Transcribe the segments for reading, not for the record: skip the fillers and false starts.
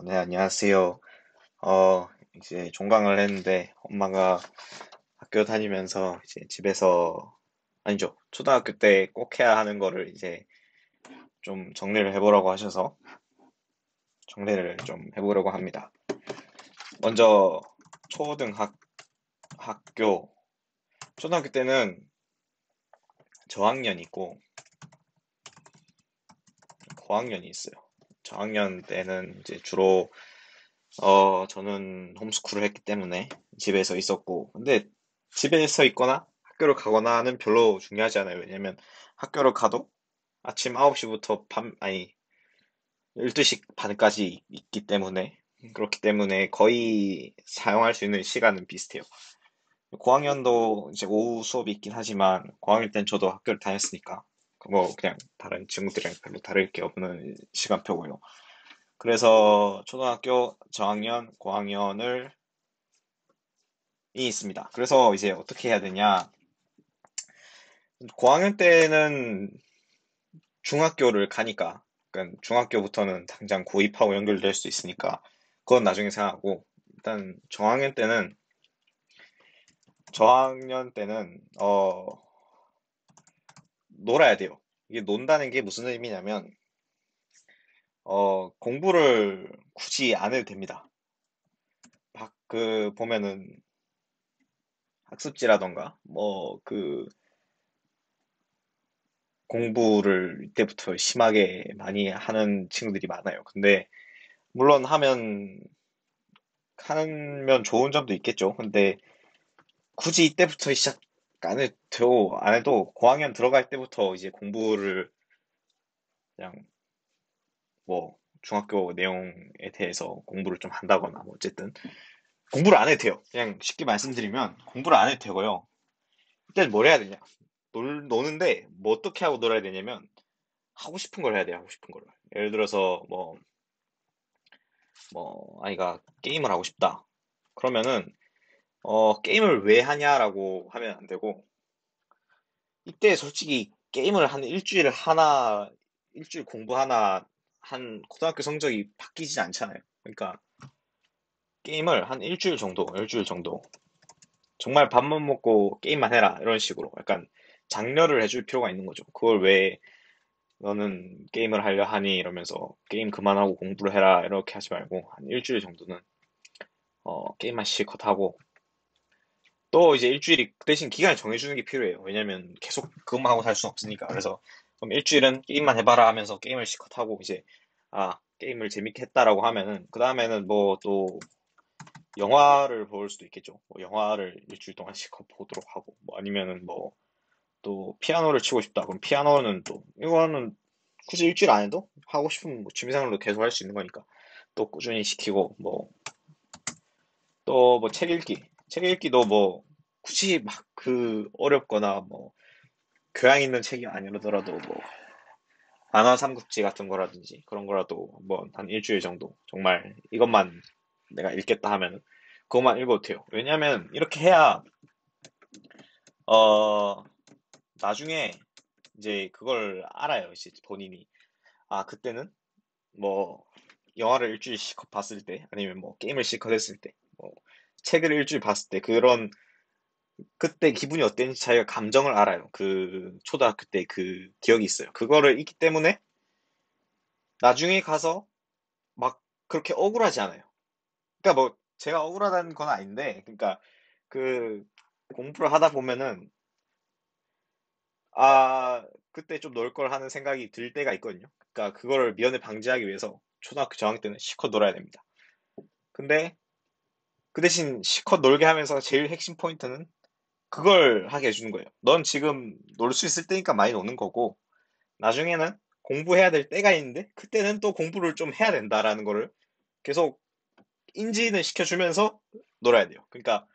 네, 안녕하세요. 어, 이제 종강을 했는데, 엄마가 학교 다니면서 이제 집에서, 아니죠. 초등학교 때 꼭 해야 하는 거를 이제 좀 정리를 해보라고 하셔서 정리를 좀 해보려고 합니다. 먼저, 학교, 초등학교 때는 저학년이 있고, 고학년이 있어요. 저학년 때는 이제 주로, 저는 홈스쿨을 했기 때문에 집에서 있었고, 근데 집에서 있거나 학교를 가거나는 별로 중요하지 않아요. 왜냐면 학교를 가도 아침 9시부터 아니, 12시 반까지 있기 때문에, 그렇기 때문에 거의 사용할 수 있는 시간은 비슷해요. 고학년도 이제 오후 수업이 있긴 하지만, 고학년 땐 저도 학교를 다녔으니까, 그거 그냥 다른 친구들이랑 별로 다를 게 없는 시간표고요. 그래서 초등학교 저학년, 고학년을 이 있습니다. 그래서 이제 어떻게 해야 되냐. 고학년 때는 중학교를 가니까, 그러니까 중학교부터는 당장 고입하고 연결될 수 있으니까, 그건 나중에 생각하고, 일단 저학년 때는, 놀아야 돼요. 이게 논다는 게 무슨 의미냐면, 공부를 굳이 안 해도 됩니다. 보면은 학습지라던가, 공부를 이때부터 심하게 많이 하는 친구들이 많아요. 근데, 물론 하면 좋은 점도 있겠죠. 근데, 굳이 이때부터 시작 안 해도 고학년 들어갈 때부터 이제 공부를 그냥 중학교 내용에 대해서 공부를 좀 한다거나 어쨌든 공부를 안 해도 돼요. 그냥 쉽게 말씀드리면 공부를 안 해도 되고요. 일단 뭘 해야 되냐? 노는데 뭐 어떻게 하고 놀아야 되냐면 하고 싶은 걸 해야 돼요. 하고 싶은 거를. 예를 들어서 아이가 게임을 하고 싶다. 그러면은 게임을 왜 하냐라고 하면 안 되고 이때 솔직히 게임을 한 일주일 공부 하나, 한 고등학교 성적이 바뀌지 않잖아요. 그러니까 게임을 한 일주일 정도. 정말 밥만 먹고 게임만 해라. 이런 식으로. 약간 장려를 해줄 필요가 있는 거죠. 그걸 왜 너는 게임을 하려 하니? 이러면서 게임 그만하고 공부를 해라. 이렇게 하지 말고 한 일주일 정도는 게임만 실컷 하고 또 이제 일주일이 그 대신 기간을 정해주는 게 필요해요. 왜냐면 계속 그것만 하고 살 수는 없으니까. 그래서 그럼 일주일은 게임만 해봐라 하면서 게임을 실컷 하고 이제 게임을 재밌게 했다라고 하면은 그 다음에는 뭐 또 영화를 볼 수도 있겠죠. 뭐 영화를 일주일 동안 실컷 보도록 하고 뭐 아니면은 뭐 또 피아노를 치고 싶다. 그럼 피아노는 또 이거는 굳이 일주일 안 해도 하고 싶으면 뭐 취미생활로 계속 할 수 있는 거니까 또 꾸준히 시키고 뭐 또 뭐 책 읽기도 뭐 굳이 막 어렵거나 뭐 교양 있는 책이 아니더라도 뭐 만화 삼국지 같은 거라든지 그런 거라도 뭐 한 일주일 정도 정말 이것만 내가 읽겠다 하면 그것만 읽어도 돼요. 왜냐면 이렇게 해야 어 나중에 이제 그걸 알아요. 이제 본인이 그때는 뭐 영화를 일주일 실컷 봤을 때 아니면 뭐 게임을 실컷 했을 때 뭐 책을 일주일 봤을 때 그때 기분이 어땠는지 자기가 감정을 알아요. 그 초등학교 때 그 기억이 있어요. 그거를 있기 때문에 나중에 가서 막 그렇게 억울하지 않아요. 그러니까 뭐 제가 억울하다는 건 아닌데, 그러니까 그 공부를 하다 보면은 그때 좀 놀 걸 하는 생각이 들 때가 있거든요. 그러니까 그거를 미연에 방지하기 위해서 초등학교 저학년 때는 실컷 놀아야 됩니다. 근데 그 대신 실컷 놀게 하면서 제일 핵심 포인트는 그걸 하게 해주는 거예요. 넌 지금 놀 수 있을 때니까 많이 노는 거고, 나중에는 공부해야 될 때가 있는데, 그때는 또 공부를 좀 해야 된다라는 거를 계속 인지는 시켜주면서 놀아야 돼요. 그러니까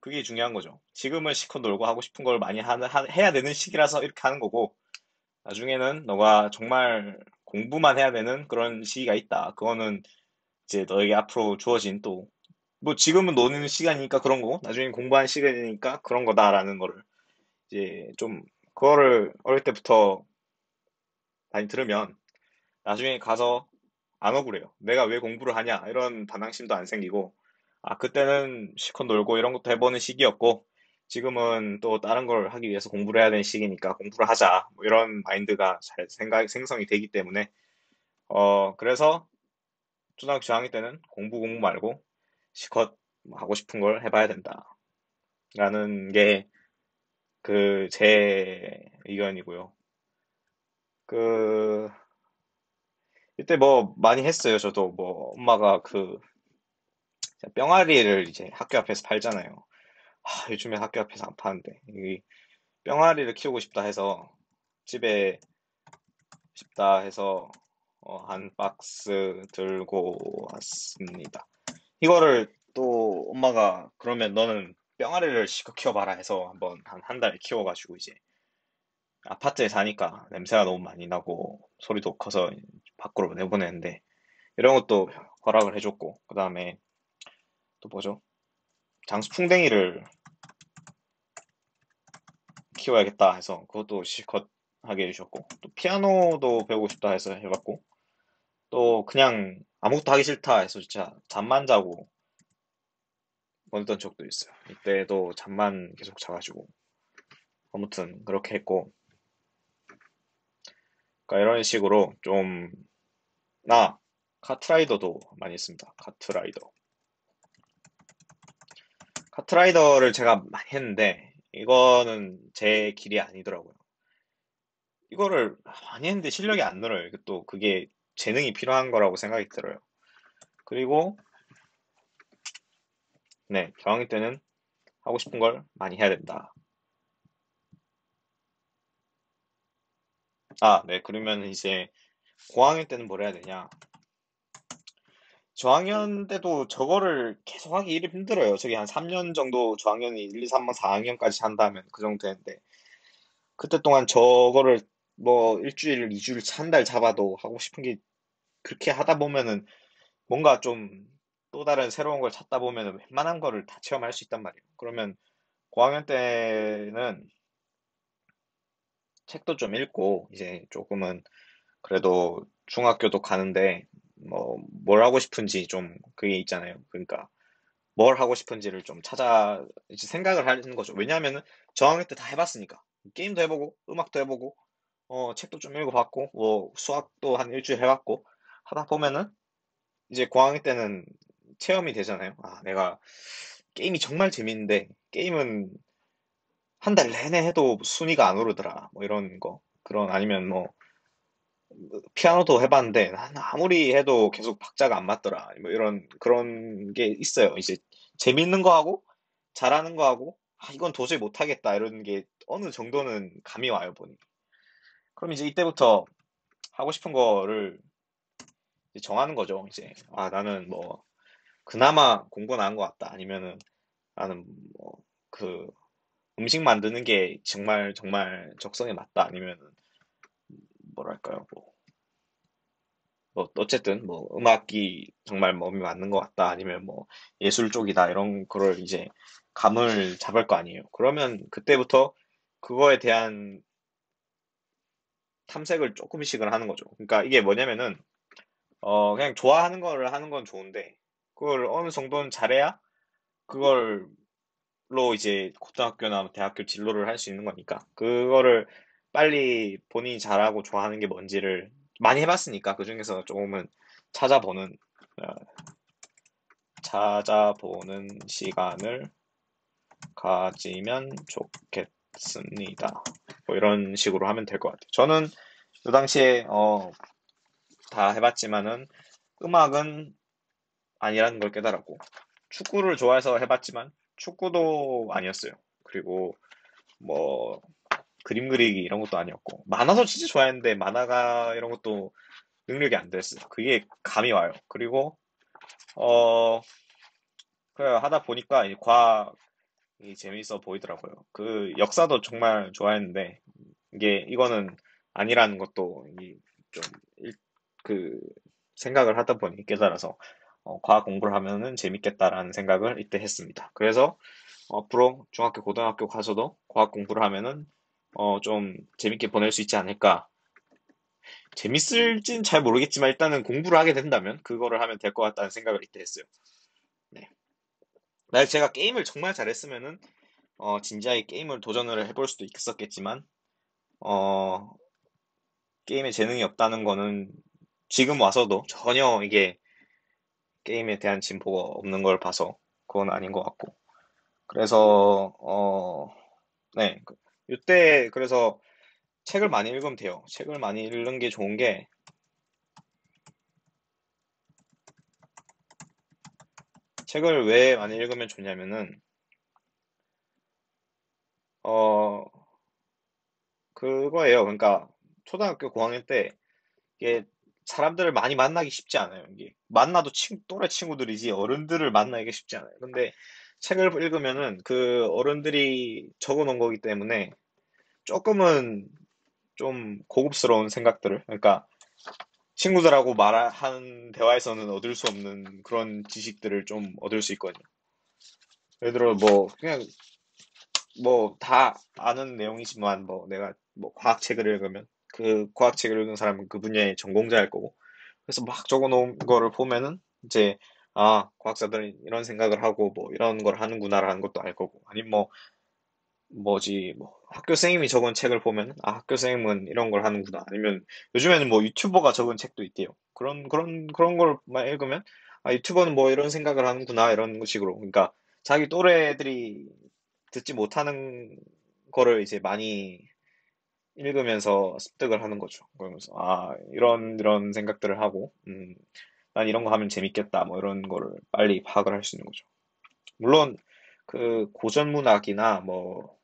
그게 중요한 거죠. 지금은 실컷 놀고 하고 싶은 걸 많이 해야 되는 시기라서 이렇게 하는 거고, 나중에는 너가 정말 공부만 해야 되는 그런 시기가 있다. 그거는 이제 너에게 앞으로 주어진 또, 뭐 지금은 노는 시간이니까 그런 거고, 나중엔 공부하는 시간이니까 그런 거다라는 거를 이제 좀, 그거를 어릴 때부터 많이 들으면 나중에 가서 안 억울해요. 내가 왜 공부를 하냐 이런 반항심도 안 생기고 아 그때는 실컷 놀고 이런 것도 해보는 시기였고 지금은 또 다른 걸 하기 위해서 공부를 해야 되는 시기니까 공부를 하자 뭐 이런 마인드가 잘 생성이 되기 때문에 그래서 초등학교 저학년 때는 공부 말고 실컷 하고 싶은 걸 해봐야 된다라는 게 그 제 의견이고요. 그 이때 뭐 많이 했어요. 저도 뭐 엄마가 그 뿅아리를 이제 학교 앞에서 팔잖아요. 요즘에 학교 앞에서 안 파는데 이 뿅아리를 키우고 싶다 해서 집에 싶다 해서 한 박스 들고 왔습니다. 이거를 또 엄마가 그러면 너는 뿅아리를 실컷 키워봐라 해서 한번 한 달 키워가지고 이제 아파트에 사니까 냄새가 너무 많이 나고 소리도 커서 밖으로 내보내는데 이런 것도 허락을 해줬고 그 다음에 또 뭐죠? 장수풍뎅이를 키워야겠다 해서 그것도 실컷 하게 해주셨고 또 피아노도 배우고 싶다 해서 해봤고 또 그냥 아무것도 하기 싫다 해서 진짜 잠만 자고 보냈던 적도 있어요. 이때도 잠만 계속 자가지고 아무튼 그렇게 했고 그러니까 이런 식으로 좀 카트라이더도 많이 했습니다. 카트라이더를 제가 많이 했는데 이거는 제 길이 아니더라고요. 이거를 많이 했는데 실력이 안 늘어요. 이게 또 그게 재능이 필요한 거라고 생각이 들어요. 그리고 네, 저학년 때는 하고 싶은 걸 많이 해야 된다. 네, 그러면 이제 고학년 때는 뭘 해야 되냐? 저학년 때도 저거를 계속 하기 일이 힘들어요. 저기 한 3년 정도 저학년이 1, 2, 3, 4학년까지 한다면 그 정도 되는데 그때 동안 저거를 뭐 일주일, 2주일, 한 달 잡아도 하고 싶은 게 그렇게 하다 보면은 뭔가 좀 또 다른 새로운 걸 찾다 보면은 웬만한 거를 다 체험할 수 있단 말이에요. 그러면 고학년 때는 책도 좀 읽고 이제 조금은 그래도 중학교도 가는데 뭐 뭘 하고 싶은지 좀 그게 있잖아요. 그러니까 뭘 하고 싶은지를 좀 찾아 이제 생각을 하는 거죠. 왜냐하면은 저학년 때 다 해봤으니까 게임도 해보고 음악도 해보고 책도 좀 읽어봤고 뭐 수학도 한 일주일 해봤고 하다 보면은 이제 고학년 때는 체험이 되잖아요. 내가 게임이 정말 재밌는데 게임은 한 달 내내 해도 순위가 안 오르더라. 뭐 이런 거. 그런 아니면 뭐 피아노도 해봤는데 난 아무리 해도 계속 박자가 안 맞더라. 뭐 이런 그런 게 있어요. 이제 재밌는 거 하고 잘하는 거 하고 이건 도저히 못하겠다 이런 게 어느 정도는 감이 와요 보니. 그럼 이제 이때부터 하고 싶은 거를 이제 정하는 거죠. 이제 나는 뭐 그나마 공부 나은 것 같다. 아니면은 나는 뭐 그 음식 만드는 게 정말 정말 적성에 맞다. 아니면은 뭐랄까요 뭐 어쨌든 뭐 음악이 정말 몸에 맞는 것 같다 아니면 뭐 예술 쪽이다 이런 거를 이제 감을 잡을 거 아니에요. 그러면 그때부터 그거에 대한 탐색을 조금씩은 하는 거죠. 그러니까 이게 뭐냐면은 그냥 좋아하는 거를 하는 건 좋은데 그걸 어느 정도는 잘해야 그걸로 이제 고등학교나 대학교 진로를 할 수 있는 거니까 그거를 빨리 본인이 잘하고 좋아하는 게 뭔지를 많이 해봤으니까 그중에서 조금은 찾아보는 어, 찾아보는 시간을 가지면 좋겠습니다. 뭐 이런 식으로 하면 될 것 같아요. 저는 그 당시에 다 해봤지만은 음악은 아니라는 걸 깨달았고 축구를 좋아해서 해봤지만 축구도 아니었어요. 그리고 뭐 그림 그리기 이런 것도 아니었고 만화도 진짜 좋아했는데 만화가 이런 것도 능력이 안 됐어요. 그게 감이 와요. 그리고 어 그래 하다 보니까 이 과학이 재밌어 보이더라고요. 그 역사도 정말 좋아했는데 이거는 아니라는 것도 좀 그 생각을 하다 보니 깨달아서 과학 공부를 하면은 재밌겠다라는 생각을 이때 했습니다. 그래서 앞으로 중학교, 고등학교 가서도 과학 공부를 하면은 좀 재밌게 보낼 수 있지 않을까 재밌을진 잘 모르겠지만 일단은 공부를 하게 된다면 그거를 하면 될 것 같다는 생각을 이때 했어요. 네. 만약 제가 게임을 정말 잘했으면은 진지하게 게임을 도전을 해볼 수도 있었겠지만 어, 게임에 재능이 없다는 거는 지금 와서도 전혀 이게 게임에 대한 진보가 없는 걸 봐서 그건 아닌 것 같고. 그래서 네. 이때 그래서 책을 많이 읽으면 돼요. 책을 많이 읽는 게 좋은 게 책을 왜 많이 읽으면 좋냐면은 어 그거예요. 그러니까 초등학교 고학년 때 이게 사람들을 많이 만나기 쉽지 않아요. 이게 만나도 또래 친구들이지 어른들을 만나기가 쉽지 않아요. 근데 책을 읽으면은 그 어른들이 적어 놓은 거기 때문에 조금은 좀 고급스러운 생각들을, 그러니까 친구들하고 말한 대화에서는 얻을 수 없는 그런 지식들을 좀 얻을 수 있거든요. 예를 들어 뭐 그냥 뭐 다 아는 내용이지만 뭐 내가 뭐 과학책을 읽으면 그 과학책을 읽은 사람은 그 분야의 전공자일 거고, 그래서 막 적어 놓은 거를 보면은 이제 아, 과학자들은 이런 생각을 하고 뭐 이런 걸 하는구나라는 것도 알 거고, 아니면 뭐 뭐지 뭐 학교 선생님이 적은 책을 보면 아, 학교 선생님은 이런 걸 하는구나, 아니면 요즘에는 뭐 유튜버가 적은 책도 있대요. 그런 걸만 읽으면 아, 유튜버는 뭐 이런 생각을 하는구나 이런 식으로, 그러니까 자기 또래들이 듣지 못하는 거를 이제 많이 읽으면서 습득을 하는 거죠. 그러면서 아, 이런 생각들을 하고 난 이런 거 하면 재밌겠다 뭐 이런 거를 빨리 파악을 할 수 있는 거죠. 물론 그 고전 문학이나 뭐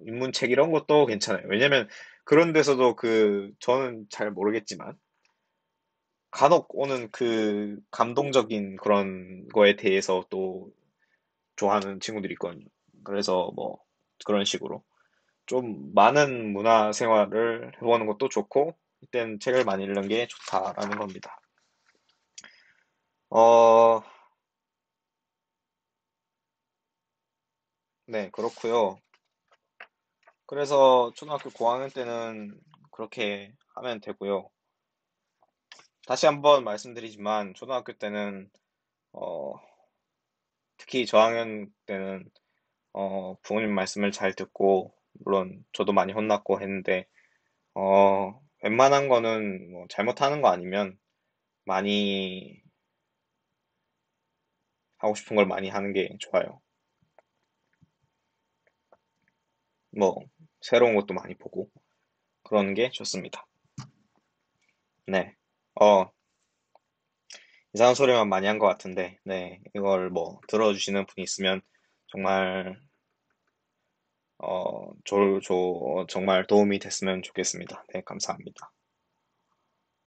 인문책 이런 것도 괜찮아요. 왜냐면 그런 데서도 그 저는 잘 모르겠지만 간혹 오는 그 감동적인 그런 거에 대해서 또 좋아하는 친구들이 있거든요. 그래서 뭐 그런 식으로 좀 많은 문화 생활을 해보는 것도 좋고, 이때는 책을 많이 읽는 게 좋다라는 겁니다. 어, 네, 그렇고요. 그래서 초등학교 고학년 때는 그렇게 하면 되고요. 다시 한번 말씀드리지만 초등학교 때는 어, 특히 저학년 때는 부모님 말씀을 잘 듣고, 물론 저도 많이 혼났고 했는데 웬만한 거는 뭐 잘못하는 거 아니면 많이 하고 싶은 걸 많이 하는 게 좋아요. 뭐 새로운 것도 많이 보고 그러는 게 좋습니다. 네. 어, 이상한 소리만 많이 한 것 같은데, 네. 이걸 뭐 들어주시는 분이 있으면 정말 정말 도움이 됐으면 좋겠습니다. 네, 감사합니다.